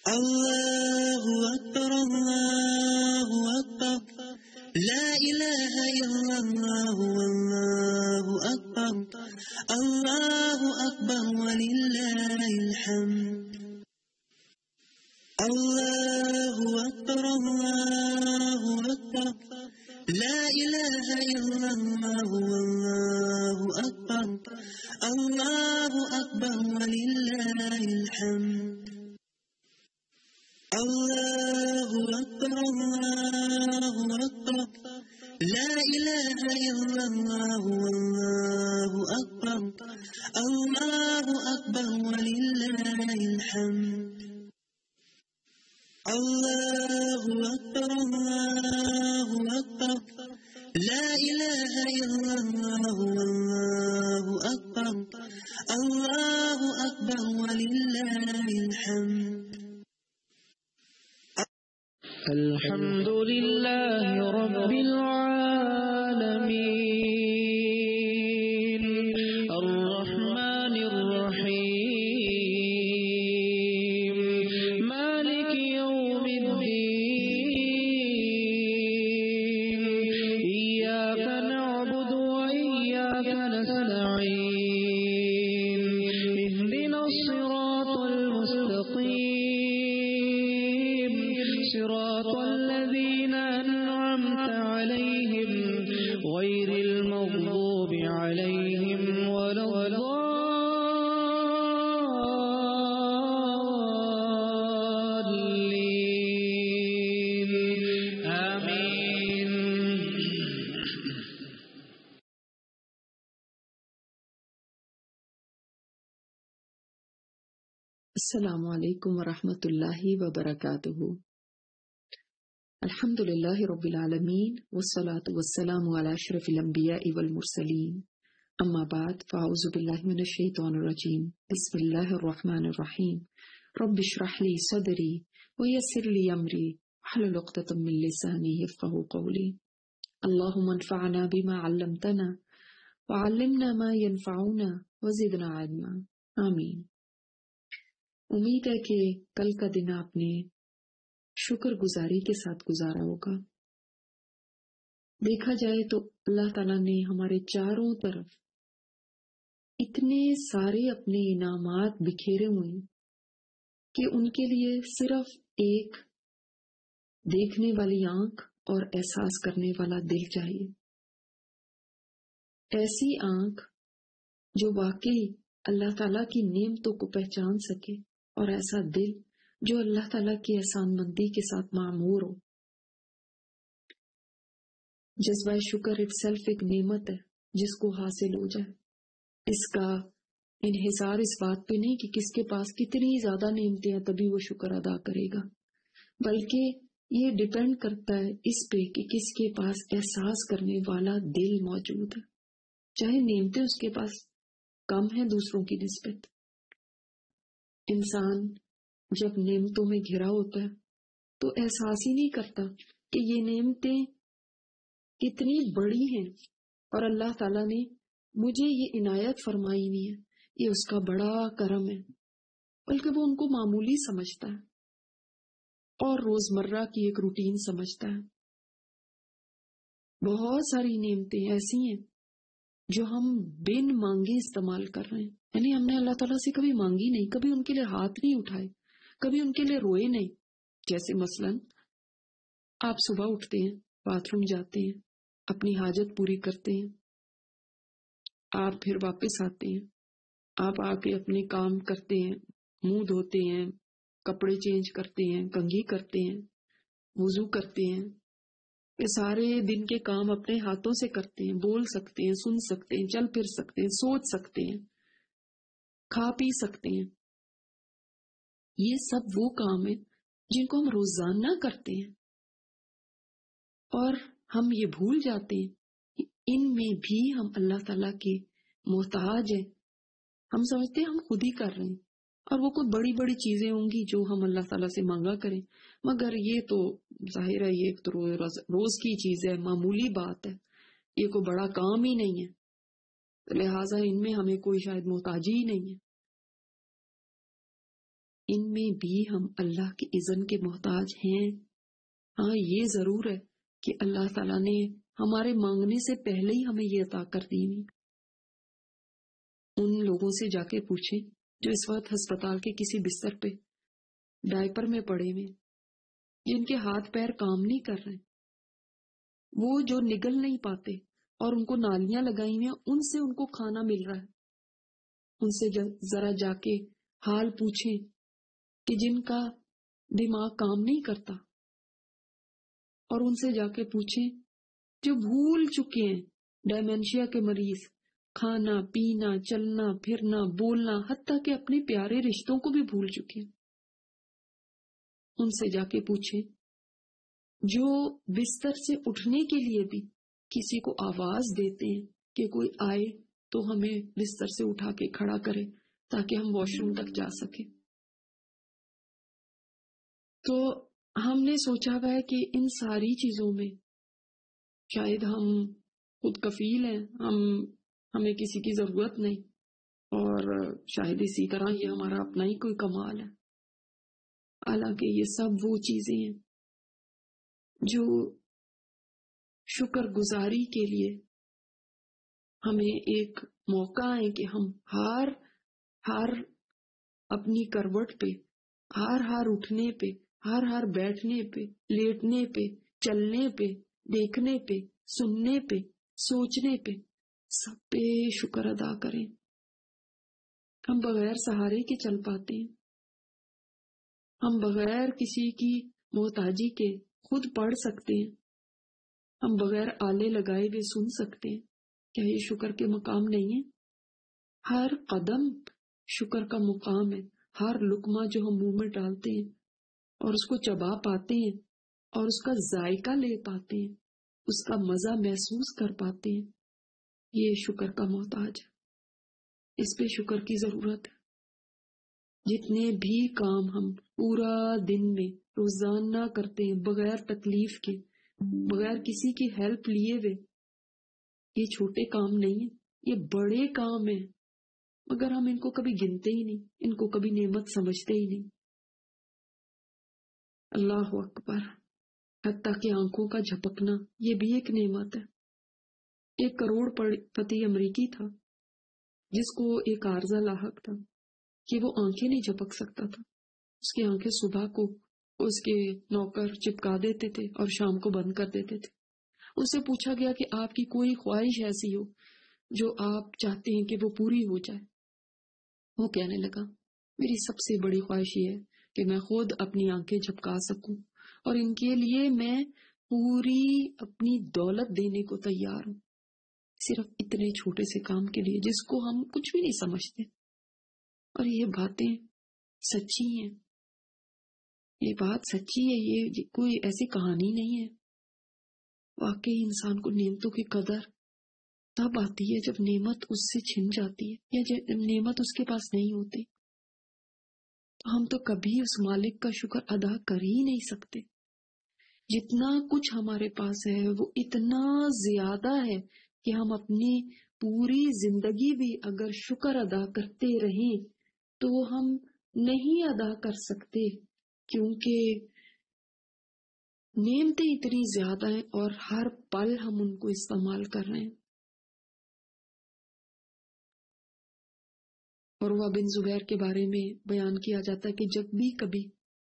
اللہ اکبر اللہ اکبر لا الہ الا اللہ واللہ اکبر اللہ اکبر وللہ الحمد اللہ اکبر اللہ اکبر لا الہ الا اللہ واللہ اکبر اللہ اکبر وللہ الحمد اللہ اکبر اللہ اکبر لا الہ الا اللہ واللہ اکبر اللہ اکبر وللہ الحمد اللہ اکبر اللہ اکبر لا الہ الا اللہ واللہ اکبر اللہ اکبر وللہ الحمد الحمد للہ رب العالمین الرحمن الرحیم مالک یوم الدین ایاک نعبد وإیاک نستعین اهدنا الصراط المستقیم صراط الذين أنعمت عليهم غير المغضوب عليهم ولا الضالين آمين. السلام علیکم ورحمۃ اللہ وبرکاتہ. الحمد للہ رب العالمین والصلاة والسلام علی اشرف الانبیاء والمرسلین اما بعد فاعوذ باللہ من الشیطان الرجیم بسم اللہ الرحمن الرحیم رب اشرح لی صدری ویسر لی امری واحلل عقدۃ من لسانی یفقہوا قولی. اللہم انفعنا بما علمتنا وعلمنا ما ينفعنا وزدنا علما. آمین. امید ہے کہ کل کا دن آپ نے شکر گزاری کے ساتھ گزارا ہوگا. دیکھا جائے تو اللہ تعالیٰ نے ہمارے چاروں طرف اتنے سارے اپنے انعامات بکھیرے ہوئے کہ ان کے لیے صرف ایک دیکھنے والی آنکھ اور احساس کرنے والا دل چاہیے. ایسی آنکھ جو واقعی اللہ تعالیٰ کی نعمتوں کو پہچان سکے اور ایسا دل جو اللہ تعالیٰ کی احسان مندی کے ساتھ معمور ہو. جذبہ شکر اٹ سیلف ایک نعمت ہے جس کو حاصل ہو جائے. اس کا انحصار اس بات پہ نہیں کہ کس کے پاس کتنی زیادہ نعمتیں ہیں تبھی وہ شکر ادا کرے گا، بلکہ یہ ڈیپینڈ کرتا ہے اس پہ کہ کس کے پاس احساس کرنے والا دل موجود ہے. چاہے نعمتیں اس کے پاس کم ہیں دوسروں کی نسبت. انسان جب نعمتوں میں گھرا ہوتا ہے تو احساس ہی نہیں کرتا کہ یہ نعمتیں کتنی بڑی ہیں اور اللہ تعالیٰ نے مجھے یہ عنایت فرمائی نہیں ہے، یہ اس کا بڑا کرم ہے، بلکہ وہ ان کو معمولی سمجھتا ہے اور روزمرہ کی ایک روٹین سمجھتا ہے. بہت ساری نعمتیں ایسی ہیں جو ہم بن مانگے استعمال کر رہے ہیں. یعنی ہم نے اللہ تعالیٰ سے کبھی مانگی نہیں، کبھی ان کے لیے ہاتھ نہیں اٹھائے، کبھی ان کے لیے روئے نہیں. جیسے مثلا آپ صبح اٹھتے ہیں، باتھ روم جاتے ہیں، اپنی حاجت پوری کرتے ہیں، آپ پھر واپس آتے ہیں، آپ آ کے اپنے کام کرتے ہیں، منہ دھوتے ہیں، کپڑے چینج کرتے ہیں، کنگھی کرتے ہیں، وضو کرتے ہیں. یہ سارے دن کے کام اپنے ہاتھوں سے کرتے ہیں. بول سکتے ہیں، سن سکتے ہیں، چل پھر سکتے ہیں، سوچ سکتے ہیں، کھا پی سکتے ہیں. یہ سب وہ کام ہیں جن کو ہم روزانہ کرتے ہیں اور ہم یہ بھول جاتے ہیں کہ ان میں بھی ہم اللہ تعالیٰ کے محتاج ہیں. ہم سمجھتے ہیں ہم خود ہی کر رہے ہیں اور وہ کوئی بڑی بڑی چیزیں ہوں گی جو ہم اللہ تعالیٰ سے مانگا کریں، مگر یہ تو ظاہر ہے یہ تو روز کی چیز ہے، معمولی بات ہے، یہ کوئی بڑا کام ہی نہیں ہے، لہٰذا ان میں ہمیں کوئی شاید محتاجی ہی نہیں ہے. ان میں بھی ہم اللہ کے اذن کے محتاج ہیں۔ ہاں یہ ضرور ہے کہ اللہ تعالیٰ نے ہمارے مانگنے سے پہلے ہی ہمیں یہ عطا کر دی ہوئی۔ ان لوگوں سے جا کے پوچھیں جو اس وقت ہسپتال کے کسی بستر پہ ڈائپر میں پڑے ہوئے، جن کے ہاتھ پیر کام نہیں کر رہے، وہ جو نگل نہیں پاتے اور ان کو نالیاں لگائی ہوئی ہیں، ان سے ان کو کھانا مل رہا ہے، ان سے ذرا جا کے حال پوچھیں کہ جن کا دماغ کام نہیں کرتا، اور ان سے جا کے پوچھیں جو بھول چکے ہیں، ڈائمینشیا کے مریض، کھانا پینا چلنا پھرنا بولنا، حتیٰ کہ اپنے پیارے رشتوں کو بھی بھول چکے ہیں۔ ان سے جا کے پوچھیں جو بستر سے اٹھنے کے لیے بھی کسی کو آواز دیتے ہیں کہ کوئی آئے تو ہمیں بستر سے اٹھا کے کھڑا کرے تاکہ ہم واش روم تک جا سکیں۔ تو ہم نے سوچا ہوا ہے کہ ان ساری چیزوں میں شاید ہم خود کفیل ہیں، ہمیں کسی کی ضرورت نہیں، اور شاید اسی طرح یہ ہمارا اپنا ہی کوئی کمال ہے۔ حالانکہ یہ سب وہ چیزیں ہیں جو شکر گزاری کے لیے ہمیں ایک موقع ہے کہ ہم ہر اپنی کروٹ پہ، ہر اٹھنے پہ، ہر بیٹھنے پہ، لیٹنے پہ، چلنے پہ، دیکھنے پہ، سننے پہ، سوچنے پہ، سب پہ شکر ادا کریں۔ ہم بغیر سہارے کے چل پاتے ہیں، ہم بغیر کسی کی محتاجی کے خود پڑھ سکتے ہیں، ہم بغیر آلے لگائے ہوئے سن سکتے ہیں۔ کیا یہ شکر کے مقام نہیں ہے؟ ہر قدم شکر کا مقام ہے۔ ہر لقمہ جو ہم منہ میں ڈالتے ہیں اور اس کو چبا پاتے ہیں اور اس کا ذائقہ لے پاتے ہیں، اس کا مزہ محسوس کر پاتے ہیں، یہ شکر کا محتاج ہے۔ اس پہ شکر کی ضرورت ہے۔ جتنے بھی کام ہم پورا دن میں روزانہ کرتے ہیں بغیر تکلیف کے، بغیر کسی کی ہیلپ لیے ہوئے، یہ چھوٹے کام نہیں ہیں، یہ بڑے کام ہیں، مگر ہم ان کو کبھی گنتے ہی نہیں، ان کو کبھی نعمت سمجھتے ہی نہیں۔ اللہ اکبر! حتیٰ کہ آنکھوں کا جھپکنا یہ بھی ایک نعمت ہے۔ ایک کروڑ پتی امریکی تھا جس کو ایک عارضہ لاحق تھا کہ وہ آنکھیں نہیں جھپک سکتا تھا۔ اس کی آنکھیں صبح کو اس کے نوکر چپکا دیتے تھے اور شام کو بند کر دیتے تھے۔ اس سے پوچھا گیا کہ آپ کی کوئی خواہش ایسی ہو جو آپ چاہتے ہیں کہ وہ پوری ہو جائے۔ وہ کہنے لگا، میری سب سے بڑی خواہش یہ ہے کہ میں خود اپنی آنکھیں جھپکا سکوں، اور ان کے لیے میں پوری اپنی دولت دینے کو تیار ہوں، صرف اتنے چھوٹے سے کام کے لیے جس کو ہم کچھ بھی نہیں سمجھتے۔ اور یہ باتیں سچی ہیں، یہ بات سچی ہے، یہ کوئی ایسی کہانی نہیں ہے۔ واقعی انسان کو نعمتوں کی قدر تب آتی ہے جب نعمت اس سے چھن جاتی ہے یا جب نعمت اس کے پاس نہیں ہوتی۔ تو ہم تو کبھی اس مالک کا شکر ادا کر ہی نہیں سکتے۔ جتنا کچھ ہمارے پاس ہے وہ اتنا زیادہ ہے کہ ہم اپنی پوری زندگی بھی اگر شکر ادا کرتے رہیں تو ہم نہیں ادا کر سکتے، کیونکہ نعمتیں اتنی زیادہ ہیں اور ہر پل ہم ان کو استعمال کر رہے ہیں۔ عروہ بن زبیر کے بارے میں بیان کیا جاتا ہے کہ جب بھی کبھی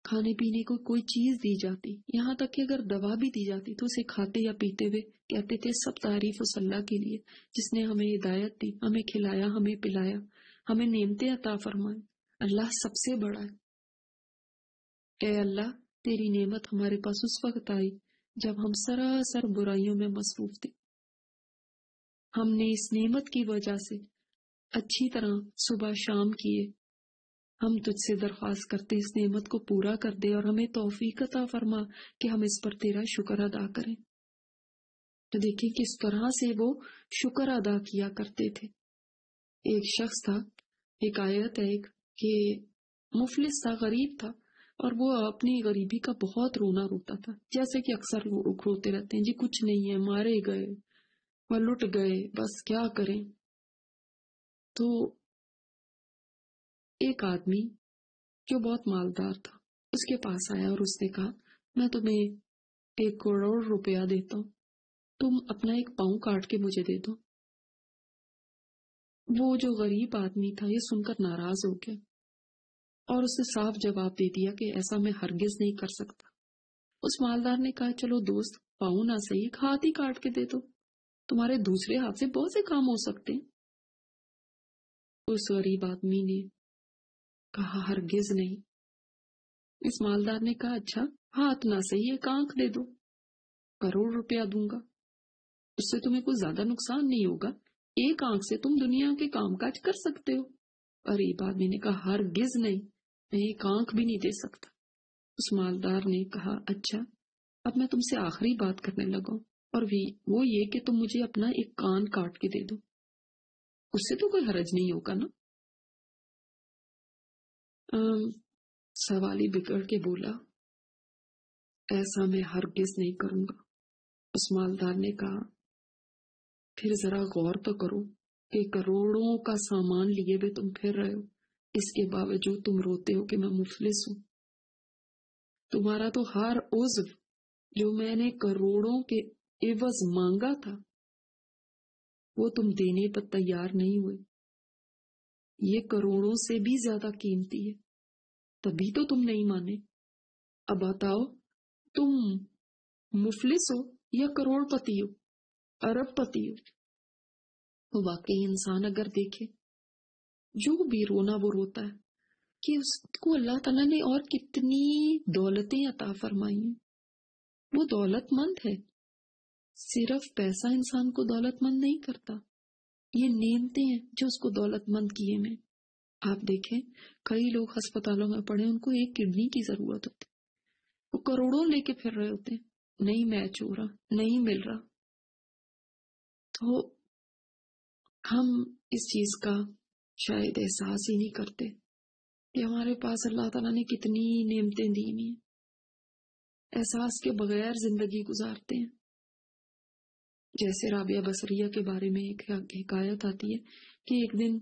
کھانے پینے کو کوئی چیز دی جاتی، یہاں تک کہ اگر دوا بھی دی جاتی، تو اسے کھاتے یا پیتے ہوئے کہتے تھے سب تعریف اس اللہ کے لیے جس نے ہمیں ہدایت دی، ہمیں کھلایا، ہمیں پلایا، ہمیں نعمتیں عطا فرمائے۔ اللہ سب سے بڑا ہے۔ اے اللہ، تیری نعمت ہمارے پاس اس وقت آئی جب ہم سراسر برائیوں میں مصروف تھے۔ ہم نے اس نعمت کی وجہ سے اچھی طرح صبح شام کیے۔ ہم تجھ سے درخواست کرتے اس نعمت کو پورا کر دے اور ہمیں توفیق عطا فرما کہ ہم اس پر تیرا شکر ادا کریں۔ تو دیکھیں کس طرح سے وہ شکر ادا کیا کرتے تھے۔ ایک شخص تھا، ایک آیت ہے کہ مفلس تھا، غریب تھا، اور وہ اپنی غریبی کا بہت رونا روتا تھا، جیسے کہ اکثر لوگ روتے رہتے ہیں، جی کچھ نہیں ہے، مارے گئے، وہ لٹ گئے، بس کیا کریں۔ تو ایک آدمی جو بہت مالدار تھا، اس کے پاس آیا اور اس نے کہا میں تمہیں 1 کروڑ روپیہ دیتا ہوں، تم اپنا ایک پاؤں کاٹ کے مجھے دے دو۔ وہ جو غریب آدمی تھا یہ سن کر ناراض ہو گیا اور اسے صاف جواب دے دیا کہ ایسا میں ہرگز نہیں کر سکتا۔ اس مالدار نے کہا چلو دوست، پاؤں نہ صحیح، ایک ہاتھ ہی کاٹ کے دے دو، تمہارے دوسرے ہاتھ سے بہت سے کام ہو سکتے ہیں۔ اس غریب آدمی نے کہا ہرگز نہیں۔ اس مالدار نے کہا اچھا ہاتھ نہ صحیح، ایک آنکھ دے دو، 1 کروڑ روپیہ دوں گا، اس سے تمہیں کوئی زیادہ نقصان نہیں ہوگا، ایک آنکھ سے تم دنیا کے کام کاج کر سکتے ہو۔ غریب آدمی نے کہا ہرگز نہیں، میں ایک آنکھ بھی نہیں دے سکتا۔ اس مالدار نے کہا اچھا اب میں تم سے آخری بات کرنے لگا ہوں، اور وہ یہ کہ تم مجھے اپنا ایک کان کاٹ کے دے دو، اس سے تو کوئی حرج نہیں ہوگا نا۔ سوالی بگڑ کے بولا ایسا میں ہرگز نہیں کروں گا۔ اس مالدار نے کہا پھر ذرا غور تو کرو کہ کروڑوں کا سامان لیے ہوئے تم پھر رہے ہو، اس کے باوجود تم روتے ہو کہ میں مفلس ہوں۔ تمہارا تو ہر عضو جو میں نے کروڑوں کے عوض مانگا تھا وہ تم دینے پر تیار نہیں ہوئے، یہ کروڑوں سے بھی زیادہ قیمتی ہے، تبھی تو تم نہیں مانے۔ اب بتاؤ تم مفلس ہو یا کروڑ پتی ہو، ارب پتی ہو؟ تو واقعی انسان اگر دیکھے جو بھی رونا وہ روتا ہے کہ اس کو اللہ تعالیٰ نے اور کتنی دولتیں عطا فرمائی ہیں، وہ دولت مند ہے۔ صرف پیسہ انسان کو دولت مند نہیں کرتا، یہ نعمتیں ہیں جو اس کو دولت مند کیے میں۔ آپ دیکھیں کئی لوگ ہسپتالوں میں پڑے، ان کو ایک کڈنی کی ضرورت ہوتی، وہ کروڑوں لے کے پھر رہے ہوتے، نہیں میچ ہو رہا، نہیں مل رہا۔ تو ہم اس چیز کا شاید احساس ہی نہیں کرتے کہ ہمارے پاس اللہ تعالیٰ نے کتنی نعمتیں دی ہوئی ہیں، احساس کے بغیر زندگی گزارتے ہیں۔ جیسے رابعہ بصریہ کے بارے میں ایک حکایت آتی ہے کہ ایک دن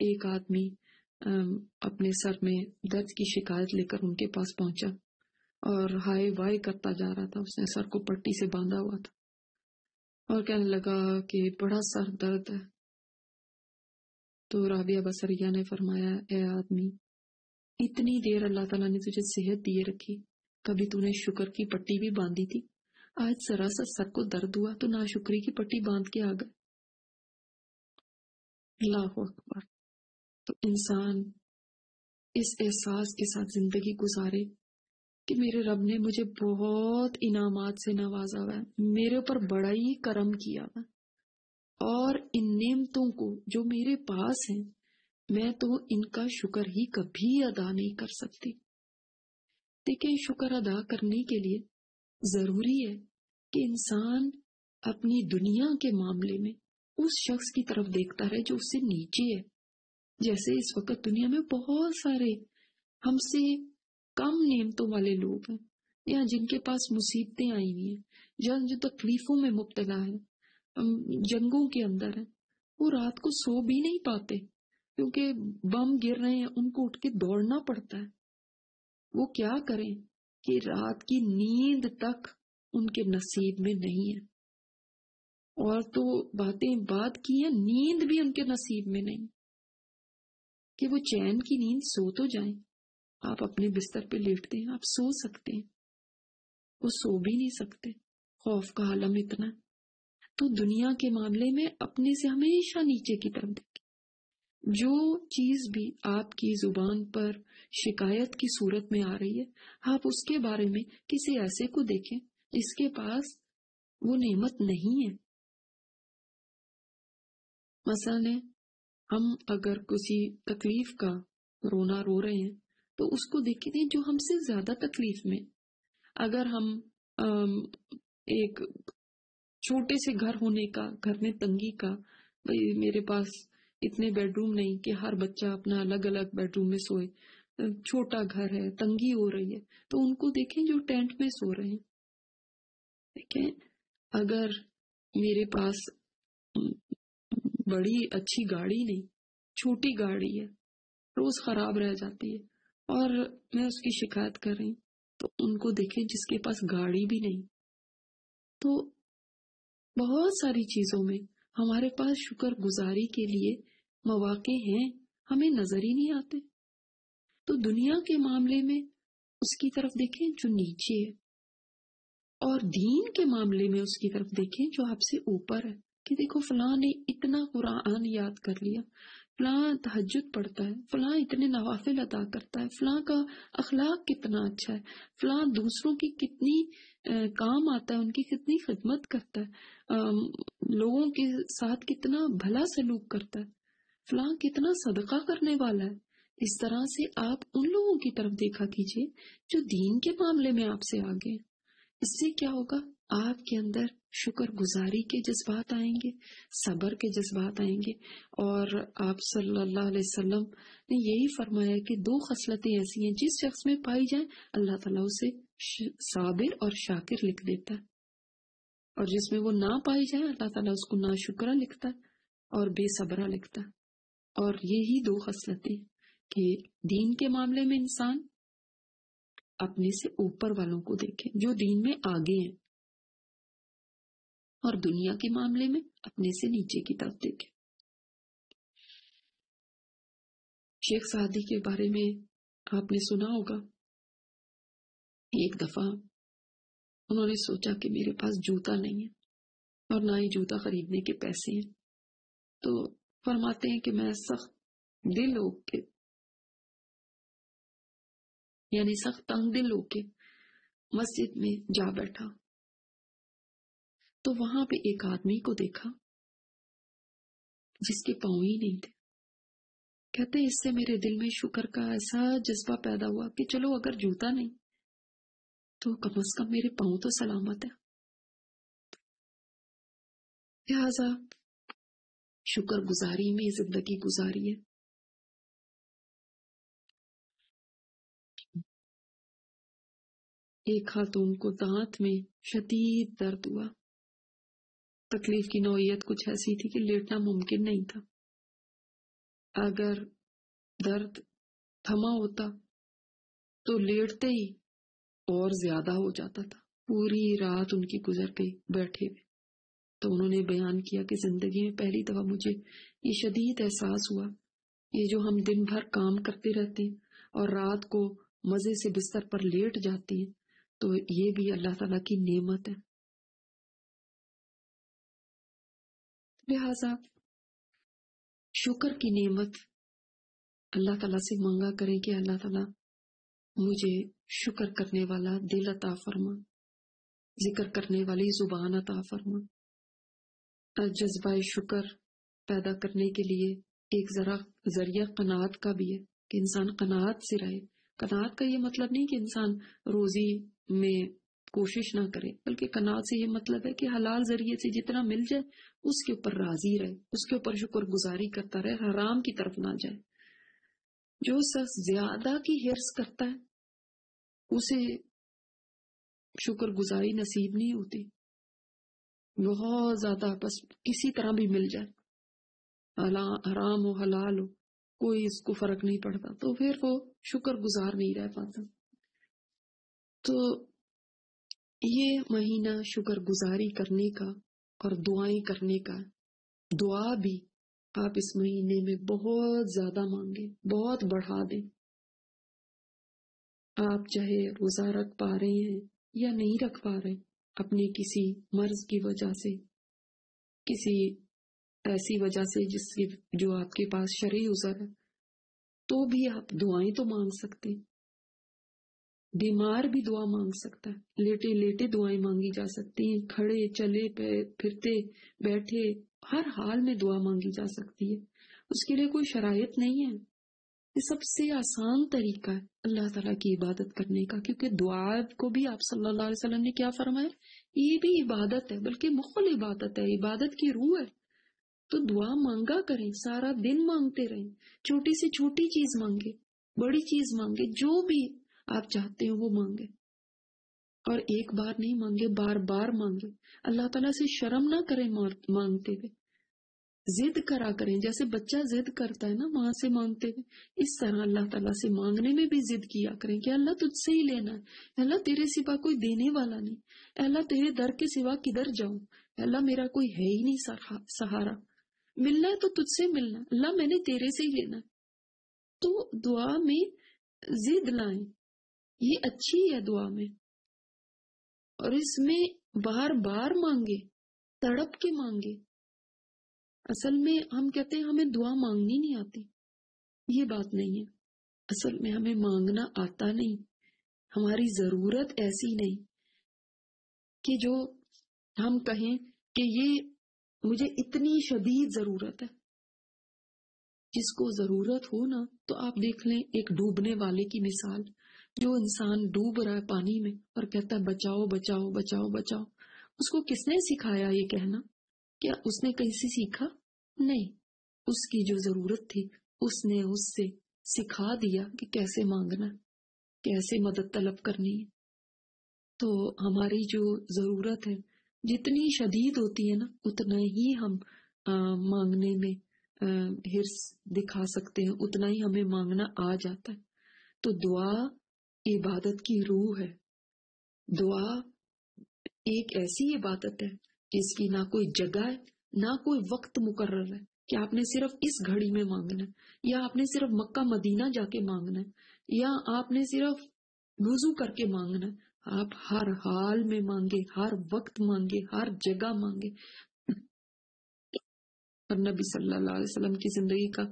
ایک آدمی اپنے سر میں درد کی شکایت لے کر ان کے پاس پہنچا اور ہائے وائے کرتا جا رہا تھا، اس نے سر کو پٹی سے باندھا ہوا تھا اور کہنے لگا کہ بڑا سر درد ہے۔ تو رابعہ بصریہ نے فرمایا اے آدمی، اتنی دیر اللہ تعالیٰ نے تجھے صحت دیے رکھی، کبھی تو نے شکر کی پٹی بھی باندھی تھی؟ آج ذرا سا سر کو درد ہوا تو ناشکری کی پٹی باندھ کے آ گئے۔ اللہ اکبر۔ تو انسان اس احساس کے ساتھ زندگی گزارے کہ میرے رب نے مجھے بہت انعامات سے نوازا ہوا ہے، میرے اوپر بڑا ہی کرم کیا ہوا ہے، اور ان نعمتوں کو جو میرے پاس ہیں میں تو ان کا شکر ہی کبھی ادا نہیں کر سکتی۔ دیکھیں شکر ادا کرنے کے لیے ضروری ہے کہ انسان اپنی دنیا کے معاملے میں اس شخص کی طرف دیکھتا رہے جو اس سے نیچے ہے۔ جیسے اس وقت دنیا میں بہت سارے ہم سے کم نعمتوں والے لوگ ہیں، یا جن کے پاس مصیبتیں آئی ہوئی ہیں، جو تکلیفوں میں مبتلا ہیں، جنگوں کے اندر ہیں، وہ رات کو سو بھی نہیں پاتے کیونکہ بم گر رہے ہیں، ان کو اٹھ کے دوڑنا پڑتا ہے۔ وہ کیا کریں کہ رات کی نیند تک ان کے نصیب میں نہیں ہے، اور تو باتیں بات کی ہیں، نیند بھی ان کے نصیب میں نہیں کہ وہ چین کی نیند سو تو جائیں۔ آپ اپنے بستر پہ لیٹتے ہیں، آپ سو سکتے ہیں، وہ سو بھی نہیں سکتے، خوف کا عالم اتنا ہے۔ تو دنیا کے معاملے میں اپنے سے ہمیشہ نیچے کی طرف دیکھیں۔ جو چیز بھی آپ کی زبان پر شکایت کی صورت میں آ رہی ہے، آپ اس کے بارے میں کسی ایسے کو دیکھیں جس کے پاس وہ نعمت نہیں ہے۔ مثلا ہم اگر کسی تکلیف کا رونا رو رہے ہیں تو اس کو دیکھیں جو ہم سے زیادہ تکلیف میں۔ اگر ہم ایک چھوٹے سے گھر ہونے کا، گھر میں تنگی کا، میرے پاس اتنے بیڈ روم نہیں کہ ہر بچہ اپنا الگ الگ بیڈ روم میں سوئے، چھوٹا گھر ہے، تنگی ہو رہی ہے، تو ان کو دیکھیں جو ٹینٹ میں سو رہے ہیں۔ دیکھیں اگر میرے پاس بڑی اچھی گاڑی نہیں، چھوٹی گاڑی ہے، روز خراب رہ جاتی ہے، اور میں اس کی شکایت کر رہی ہوں، تو ان کو دیکھیں جس کے پاس گاڑی بھی نہیں. تو بہت ساری چیزوں میں ہمارے پاس شکر گزاری کے لیے مواقع ہیں، ہمیں نظر ہی نہیں آتے. تو دنیا کے معاملے میں اس کی طرف دیکھیں جو نیچے ہے، اور دین کے معاملے میں اس کی طرف دیکھیں جو آپ سے اوپر ہے. کہ دیکھو فلاں نے اتنا قرآن یاد کر لیا، فلاں تہجد پڑھتا ہے، فلاں اتنے نوافل ادا کرتا ہے، فلاں کا اخلاق کتنا اچھا ہے، فلاں دوسروں کی کتنی کام آتا ہے، ان کی کتنی خدمت کرتا ہے، لوگوں کے ساتھ کتنا بھلا سلوک کرتا ہے، فلاں کتنا صدقہ کرنے والا ہے. اس طرح سے آپ ان لوگوں کی طرف دیکھا کیجئے جو دین کے معاملے میں آپ سے آگے ہیں. اس سے کیا ہوگا؟ آپ کے اندر شکر گزاری کے جذبات آئیں گے، صبر کے جذبات آئیں گے. اور آپ صلی اللہ علیہ وسلم نے یہی فرمایا کہ 2 خصلتیں ایسی ہیں جس شخص میں پائی جائیں اللہ تعالیٰ اسے صابر اور شاکر لکھ دیتا ہے، اور جس میں وہ نہ پائی جائیں اللہ تعالیٰ اس کو ناشکرہ لکھتا ہے اور بے صبرہ لکھتا ہے. اور یہی 2 خصلتیں کہ دین کے معاملے میں انسان اپنے سے اوپر والوں کو دیکھے جو دین میں آگے ہیں، اور دنیا کے معاملے میں اپنے سے نیچے کی طرف دیکھے. شیخ سعدی کے بارے میں آپ نے سنا ہوگا، ایک دفعہ انہوں نے سوچا کہ میرے پاس جوتا نہیں ہے اور نہ ہی جوتا خریدنے کے پیسے ہیں. تو فرماتے ہیں کہ میں سخت دل ہو کے، یعنی سخت تنگ دل ہو کے مسجد میں جا بیٹھا. تو وہاں پہ ایک آدمی کو دیکھا جس کے پاؤں ہی نہیں تھے. کہتے اس سے میرے دل میں شکر کا ایسا جذبہ پیدا ہوا کہ چلو اگر جوتا نہیں تو کم از کم میرے پاؤں تو سلامت ہے. لہذا شکر گزاری میں زندگی گزاری ہے. ایک خاتون کو دانت میں شدید درد ہوا. تکلیف کی نوعیت کچھ ایسی تھی کہ لیٹنا ممکن نہیں تھا. اگر درد تھما ہوتا تو لیٹتے ہی اور زیادہ ہو جاتا تھا. پوری رات ان کی گزر گئی بیٹھے ہوئے. تو انہوں نے بیان کیا کہ زندگی میں پہلی دفعہ مجھے یہ شدید احساس ہوا، یہ جو ہم دن بھر کام کرتے رہتے ہیں اور رات کو مزے سے بستر پر لیٹ جاتے ہیں، تو یہ بھی اللہ تعالیٰ کی نعمت ہے. لہذا شکر کی نعمت اللہ تعالیٰ سے مانگا کریں کہ اللہ تعالیٰ مجھے شکر کرنے والا دل عطا فرما، ذکر کرنے والی زبان عطا فرما. جذبہ شکر پیدا کرنے کے لیے ایک ذریعہ قناعت کا بھی ہے کہ انسان قناعت سے رہے. قناعت کا یہ مطلب نہیں کہ انسان روزی میں کوشش نہ کرے، بلکہ قناعت سے یہ مطلب ہے کہ حلال ذریعے سے جتنا مل جائے اس کے اوپر راضی رہے، اس کے اوپر شکر گزاری کرتا رہے، حرام کی طرف نہ جائے. جو شخص زیادہ کی حرص کرتا ہے اسے شکر گزاری نصیب نہیں ہوتی. بہت زیادہ بس کسی طرح بھی مل جائے، حرام ہو حلال ہو کوئی اس کو فرق نہیں پڑتا، تو پھر وہ شکر گزار نہیں رہ پاتا. تو یہ مہینہ شکر گزاری کرنے کا اور دعائیں کرنے کا. دعا بھی آپ اس مہینے میں بہت زیادہ مانگیں، بہت بڑھا دیں. آپ چاہے روزہ رکھ پا رہے ہیں یا نہیں رکھ پا رہے، اپنے کسی مرض کی وجہ سے، کسی ایسی وجہ سے جو آپ کے پاس شرعی عذر ہے، تو بھی آپ دعائیں تو مانگ سکتے. بیمار بھی دعا مانگ سکتا ہے، لیٹے لیٹے دعائیں مانگی جا سکتی ہیں، کھڑے چلے پھرتے بیٹھے ہر حال میں دعا مانگی جا سکتی ہے. اس کے لیے کوئی شرائط نہیں ہے. یہ سب سے آسان طریقہ ہے اللہ تعالیٰ کی عبادت کرنے کا، کیونکہ دعا کو بھی آپ صلی اللہ علیہ وسلم نے کیا فرمایا، یہ بھی عبادت ہے، بلکہ مخل عبادت ہے، عبادت کی روح ہے. تو دعا مانگا کریں، سارا دن مانگتے رہیں، چھوٹی سے چھوٹی چیز مانگے، بڑی چیز مانگے، جو بھی آپ چاہتے ہیں وہ مانگے. اور ایک بار نہیں مانگے، بار بار مانگے. اللہ تعالیٰ سے شرم نہ کریں مانگتے ہوئے. ضد کرا کریں، جیسے بچہ ضد کرتا ہے نا ماں سے مانگتے ہوئے، اس طرح اللہ تعالیٰ سے مانگنے میں بھی ضد کیا کریں کہ اللہ تجھ سے ہی لینا ہے، اللہ تیرے سوا کوئی دینے والا نہیں، اللہ تیرے در کے سوا کدھر جاؤں، اللہ میرا کوئی ہے ہی نہیں سہارا، ملنا ہے تو تجھ سے ملنا ہے، اللہ میں نے تیرے سے ہی لینا ہے۔ تو دعا میں ضد لائیں، یہ اچھی ہے دعا میں، اور اس میں بار بار مانگے، تڑپ کے مانگے۔ اصل میں ہم کہتے ہیں ہمیں دعا مانگنی نہیں آتی، یہ بات نہیں ہے، اصل میں ہمیں مانگنا آتا نہیں، ہماری ضرورت ایسی نہیں کہ جو ہم کہیں کہ یہ مجھے اتنی شدید ضرورت ہے۔ جس کو ضرورت ہو نا، تو آپ دیکھ لیں ایک ڈوبنے والے کی مثال، جو انسان ڈوب رہا ہے پانی میں اور کہتا ہے بچاؤ بچاؤ بچاؤ بچاؤ، اس کو کس نے سکھایا یہ کہنا؟ کیا اس نے کہیں سے سیکھا؟ نہیں، اس کی جو ضرورت تھی اس نے اس سے سکھا دیا کہ کیسے مانگنا ہے، کیسے مدد طلب کرنی ہے۔ تو ہماری جو ضرورت ہے جتنی شدید ہوتی ہے نا، اتنا ہی ہم مانگنے میں حرص دکھا سکتے ہیں، اتنا ہی ہمیں مانگنا آ جاتا ہے۔ تو دعا عبادت کی روح ہے، دعا ایک ایسی عبادت ہے جس کی نہ کوئی جگہ ہے نہ کوئی وقت مقرر ہے کہ آپ نے صرف اس گھڑی میں مانگنا ہے، یا آپ نے صرف مکہ مدینہ جا کے مانگنا ہے، یا آپ نے صرف وضو کر کے مانگنا ہے۔ آپ ہر حال میں مانگے، ہر وقت مانگے، ہر جگہ مانگے۔ اور نبی صلی اللہ علیہ وسلم کی زندگی کا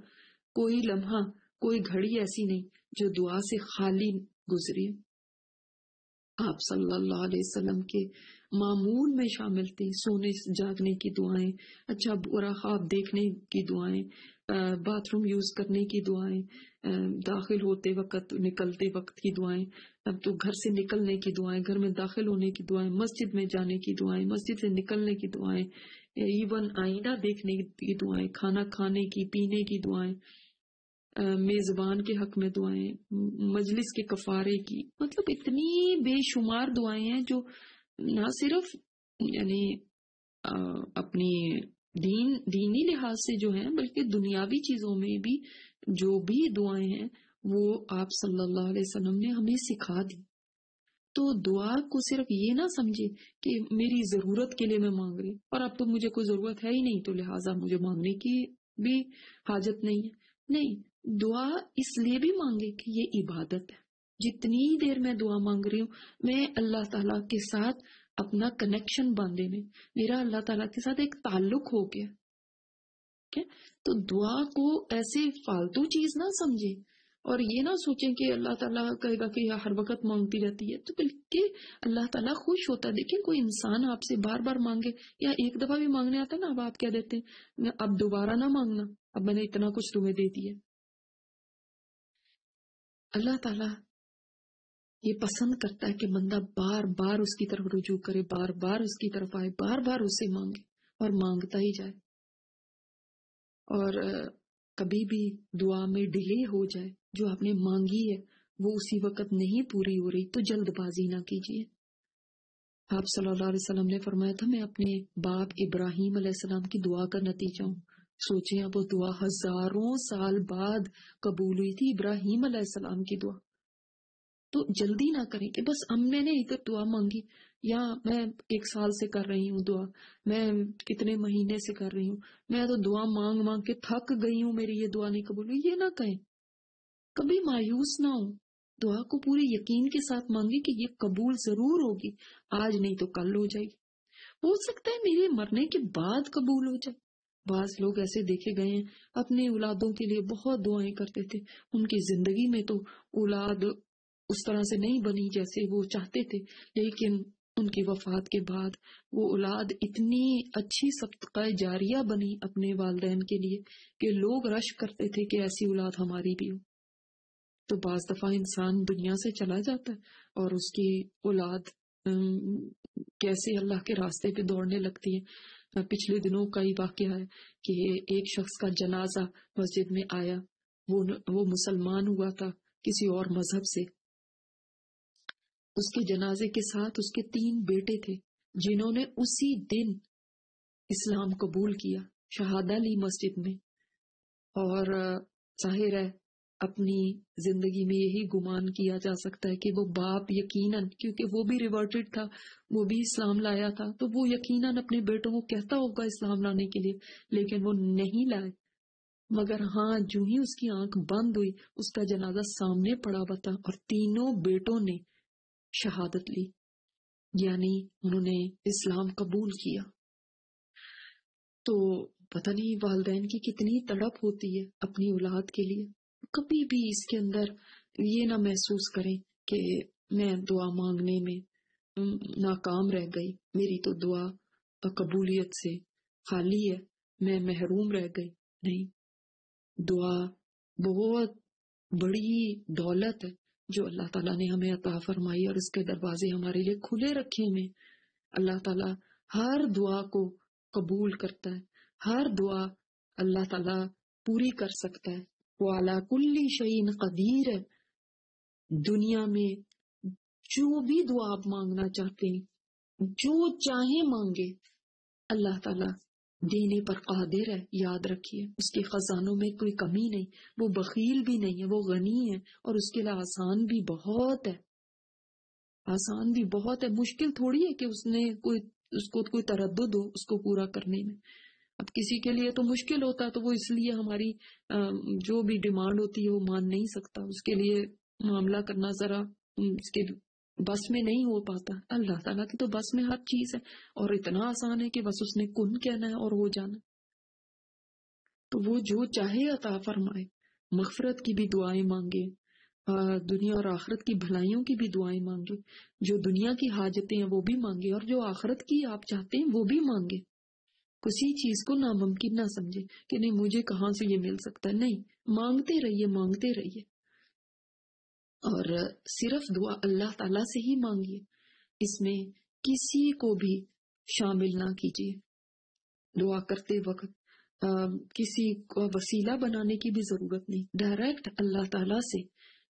کوئی لمحہ، کوئی گھڑی ایسی نہیں جو دعا سے خالی گزری۔ آپ صلی اللہ علیہ وسلم کے معمول میں شامل تھے سونے جاگنے کی دعائیں، اچھا برا خواب دیکھنے کی دعائیں، باتھ روم یوز کرنے کی دعائیں، داخل ہوتے وقت نکلتے وقت کی دعائیں، اب تو گھر سے نکلنے کی دعائیں، گھر میں داخل ہونے کی دعائیں، مسجد میں جانے کی دعائیں، مسجد سے نکلنے کی دعائیں، ایون آئینہ دیکھنے کی دعائیں، کھانا کھانے کی پینے کی دعائیں، میزبان کے حق میں دعائیں، مجلس کے کفارے کی، مطلب اتنی بے شمار دعائیں ہیں جو نہ صرف یعنی اپنی دینی لحاظ سے جو ہیں، بلکہ دنیاوی چیزوں میں بھی جو بھی دعائیں ہیں وہ آپ صلی اللہ علیہ وسلم نے ہمیں سکھا دی۔ تو دعا کو صرف یہ نہ سمجھے کہ میری ضرورت کے لیے میں مانگ رہی ہوں، اور اب تو مجھے کوئی ضرورت ہے ہی نہیں تو لہٰذا مجھے مانگنے کی بھی حاجت نہیں ہے۔ نہیں، دعا اس لیے بھی مانگے کہ یہ عبادت ہے۔ جتنی دیر میں دعا مانگ رہی ہوں، میں اللہ تعالیٰ کے ساتھ اپنا کنیکشن باندھے میں، میرا اللہ تعالیٰ کے ساتھ ایک تعلق ہو گیا۔ تو دعا کو ایسے فالتو چیز نہ سمجھے، اور یہ نہ سوچیں کہ اللہ تعالیٰ کہے گا کہ ہر وقت مانگتی رہتی ہے، تو بلکہ اللہ تعالیٰ خوش ہوتا ہے۔ دیکھیں کوئی انسان آپ سے بار بار مانگے یا ایک دفعہ بھی مانگنے آتا ہے نا، اب آپ کہہ دیتے ہیں اب دوبارہ نہ مانگنا، اب میں نے اتنا کچھ تمہیں دے دیا۔ اللہ تعالیٰ یہ پسند کرتا ہے کہ بندہ بار بار اس کی طرف رجوع کرے، بار بار اس کی طرف آئے، بار بار اسے مانگے اور مانگتا ہی جائے۔ اور کبھی بھی دعا میں ڈیلے ہو جائے، جو آپ نے مانگی ہے وہ اسی وقت نہیں پوری ہو رہی، تو جلد بازی نہ کیجیے۔ آپ صلی اللہ علیہ وسلم نے فرمایا تھا میں اپنے باپ ابراہیم علیہ السلام کی دعا کا نتیجہ ہوں۔ سوچیں اب وہ دعا ہزاروں سال بعد قبول ہوئی تھی، ابراہیم علیہ السلام کی دعا۔ تو جلدی نہ کریں کہ بس ہم نے ادھر دعا مانگی، یا میں 1 سال سے کر رہی ہوں دعا، میں کتنے مہینے سے کر رہی ہوں، میں تو دعا مانگ مانگ کے تھک گئی ہوں، میری یہ دعا نہیں قبول ہوئی، یہ نہ کہیں۔ کبھی مایوس نہ ہو، دعا کو پورے یقین کے ساتھ مانگی کہ یہ قبول ضرور ہوگی، آج نہیں تو کل ہو جائے گی، ہو سکتا ہے میرے مرنے کے بعد قبول ہو جائے۔ بعض لوگ ایسے دیکھے گئے ہیں اپنے اولادوں کے لیے بہت دعائیں کرتے تھے، ان کی زندگی میں تو اولاد اس طرح سے نہیں بنی جیسے وہ چاہتے تھے، لیکن ان کی وفات کے بعد وہ اولاد اتنی اچھی صدقہ جاریہ بنی اپنے والدین کے لیے کہ لوگ رش کرتے تھے کہ ایسی اولاد ہماری بھی ہو۔ تو بعض دفعہ انسان دنیا سے چلا جاتا ہے اور اس کی اولاد کیسے اللہ کے راستے پہ دوڑنے لگتی ہے۔ پچھلے دنوں کا ہی واقعہ ہے کہ ایک شخص کا جنازہ مسجد میں آیا، وہ مسلمان ہوا تھا کسی اور مذہب سے۔ اس کے جنازے کے ساتھ اس کے 3 بیٹے تھے جنہوں نے اسی دن اسلام قبول کیا، شہادہ لی مسجد میں، اور ظاہر ہے اپنی زندگی میں یہی گمان کیا جا سکتا ہے کہ وہ باپ یقیناً، کیونکہ وہ بھی ریورٹڈ تھا، وہ بھی اسلام لایا تھا، تو وہ یقیناً اپنے بیٹوں کو کہتا ہوگا اسلام لانے کے لیے، لیکن وہ نہیں لائے۔ مگر ہاں جو ہی اس کی آنکھ بند ہوئی، اس کا جنازہ سامنے پڑا ہوا تھا اور تینوں بیٹوں نے شہادت لی، یعنی انہوں نے اسلام قبول کیا۔ تو پتہ نہیں والدین کی کتنی تڑپ ہوتی ہے اپنی اولاد کے لیے۔ کبھی بھی اس کے اندر یہ نہ محسوس کریں کہ میں دعا مانگنے میں ناکام رہ گئی، میری تو دعا قبولیت سے خالی ہے، میں محروم رہ گئی۔ نہیں، دعا بہت بڑی دولت ہے جو اللہ تعالیٰ نے ہمیں عطا فرمائی، اور اس کے دروازے ہمارے لیے کھلے رکھے ہوئے۔ اللہ تعالیٰ ہر دعا کو قبول کرتا ہے، ہر دعا اللہ تعالیٰ پوری کر سکتا ہے۔ وہ عَلَى كُلِّ شَيْءٍ قدیر ہے۔ دنیا میں جو بھی دعا آپ مانگنا چاہتے ہیں، جو چاہیں مانگے، اللہ تعالیٰ دینے پر قادر ہے۔ یاد رکھیے اس کے خزانوں میں کوئی کمی نہیں، وہ بخیل بھی نہیں ہے، وہ غنی ہے، اور اس کے لیے آسان بھی بہت ہے، آسان بھی بہت ہے۔ مشکل تھوڑی ہے کہ اس کو کوئی تردد ہو اس کو پورا کرنے میں۔ اب کسی کے لیے تو مشکل ہوتا ہے تو وہ اس لیے ہماری جو بھی ڈیمانڈ ہوتی ہے وہ مان نہیں سکتا، اس کے لیے معاملہ کرنا ذرا اس کے بس میں نہیں ہو پاتا۔ اللہ تعالیٰ کی تو بس میں ہر چیز ہے، اور اتنا آسان ہے کہ بس اس نے کن کہنا ہے اور ہو جانا۔ تو وہ جو چاہے عطا فرمائے۔ مغفرت کی بھی دعائیں مانگے، دنیا اور آخرت کی بھلائیوں کی بھی دعائیں مانگے، جو دنیا کی حاجتیں ہیں وہ بھی مانگے، اور جو آخرت کی آپ چاہتے ہیں وہ بھی مانگے۔ کسی چیز کو ناممکن نہ سمجھے کہ نہیں مجھے کہاں سے یہ مل سکتا ہے، نہیں، مانگتے رہیے، مانگتے رہیے، اور صرف دعا اللہ تعالیٰ سے ہی مانگیے، اس میں کسی کو بھی شامل نہ کیجیے۔ دعا کرتے وقت کسی کو وسیلہ بنانے کی بھی ضرورت نہیں، ڈائریکٹ اللہ تعالیٰ سے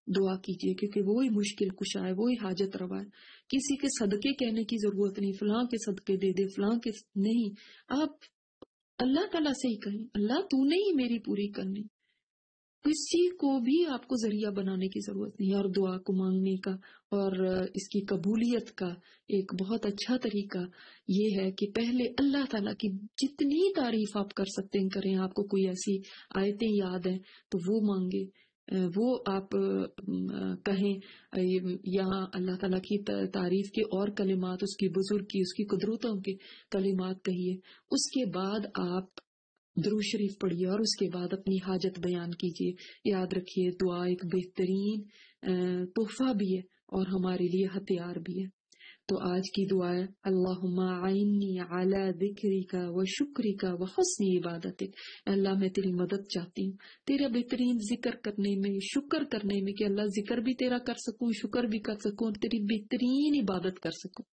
دعا کیجیے، کیونکہ وہی مشکل کشا ہے، وہی حاجت روا ہے۔ کسی کے صدقے کہنے کی ضرورت نہیں، فلاں کے صدقے دے دے، فلاں کے نہیں، آپ اللہ تعالیٰ سے ہی کہیں، اللہ تو نے ہی میری پوری کرنی۔ کسی کو بھی آپ کو ذریعہ بنانے کی ضرورت نہیں۔ اور دعا کو مانگنے کا اور اس کی قبولیت کا ایک بہت اچھا طریقہ یہ ہے کہ پہلے اللہ تعالیٰ کی جتنی تعریف آپ کر سکتے ہیں کریں۔ آپ کو کوئی ایسی آیتیں یاد ہیں تو وہ مانگے، وہ آپ کہیں، یا اللہ تعالیٰ کی تعریف کے اور کلمات، اس کی بزرگی، اس کی قدرتوں کے کلمات کہیے۔ اس کے بعد آپ درود شریف پڑھیے، اور اس کے بعد اپنی حاجت بیان کیجیے۔ یاد رکھیے دعا ایک بہترین تحفہ بھی ہے اور ہمارے لیے ہتھیار بھی ہے۔ تو آج کی دعا ہے اللہم اعنی علی ذکرک و شکرک و حسن عبادتک۔ اللہ میں تیری مدد چاہتی ہوں تیرا بہترین ذکر کرنے میں، شکر کرنے میں، کہ اللہ ذکر بھی تیرا کر سکوں، شکر بھی کر سکوں، اور تیری بہترین عبادت کر سکوں۔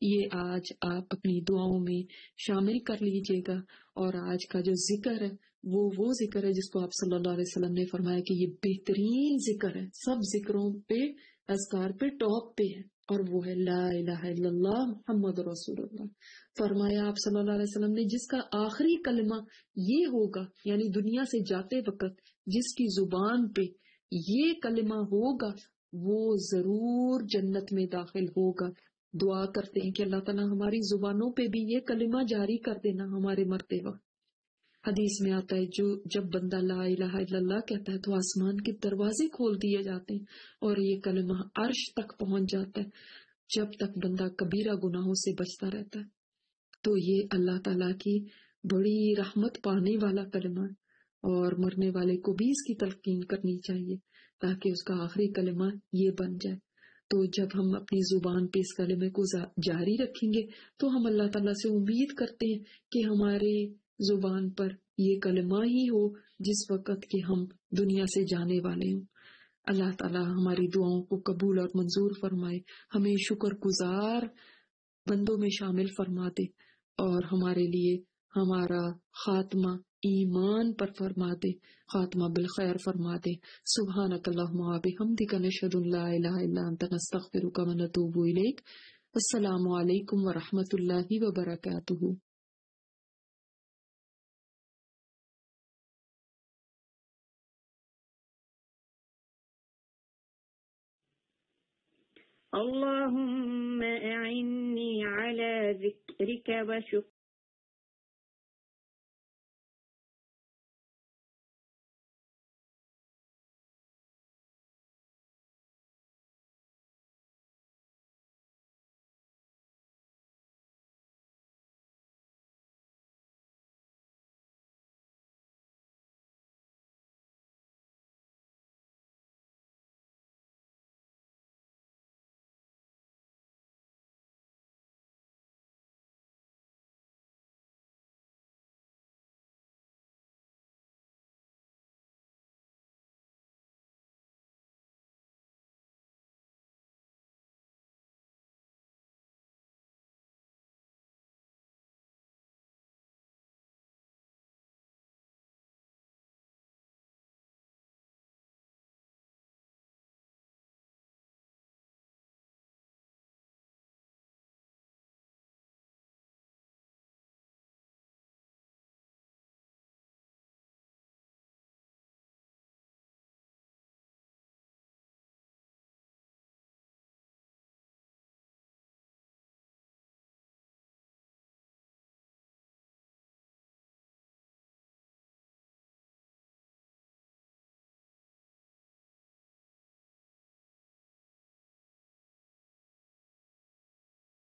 یہ آج آپ اپنی دعاؤں میں شامل کر لیجئے گا۔ اور آج کا جو ذکر ہے وہ ذکر ہے جس کو آپ صلی اللہ علیہ وسلم نے فرمایا کہ یہ بہترین ذکر ہے، سب ذکروں پہ، اذکار پہ ٹاپ پہ ہے، اور وہ ہے لا الہ الا اللہ محمد رسول اللہ۔ فرمایا آپ صلی اللہ علیہ وسلم نے جس کا آخری کلمہ یہ ہوگا، یعنی دنیا سے جاتے وقت جس کی زبان پہ یہ کلمہ ہوگا وہ ضرور جنت میں داخل ہوگا۔ دعا کرتے ہیں کہ اللہ تعالیٰ ہماری زبانوں پہ بھی یہ کلمہ جاری کر دینا ہمارے مرتے وقت۔ حدیث میں آتا ہے جب بندہ لا الہ الا اللہ کہتا ہے تو آسمان کے دروازے کھول دیے جاتے ہیں اور یہ کلمہ عرش تک پہنچ جاتا ہے جب تک بندہ کبیرہ گناہوں سے بچتا رہتا ہے۔ تو یہ اللہ تعالیٰ کی بڑی رحمت پانے والا کلمہ ہے، اور مرنے والے کو بھی اس کی تلقین کرنی چاہیے تاکہ اس کا آخری کلمہ یہ بن جائے۔ تو جب ہم اپنی زبان پہ اس کلمے کو جاری رکھیں گے تو ہم اللہ تعالیٰ سے امید کرتے ہیں کہ ہمارے زبان پر یہ کلمہ ہی ہو جس وقت کہ ہم دنیا سے جانے والے ہوں۔ اللہ تعالیٰ ہماری دعاؤں کو قبول اور منظور فرمائے، ہمیں شکر گزار بندوں میں شامل فرما دے، اور ہمارے لیے ہمارا خاتمہ ایمان پر فرما دے، خاتمہ بالخیر فرما دے۔ سبحانک اللہم و بحمدک نشہد ان لا الہ الا انت نستغفرک و نتوب الیک۔ السلام علیکم و رحمۃ اللہ وبرکاتہ۔ اللهم أعني على ذكرك وشكرك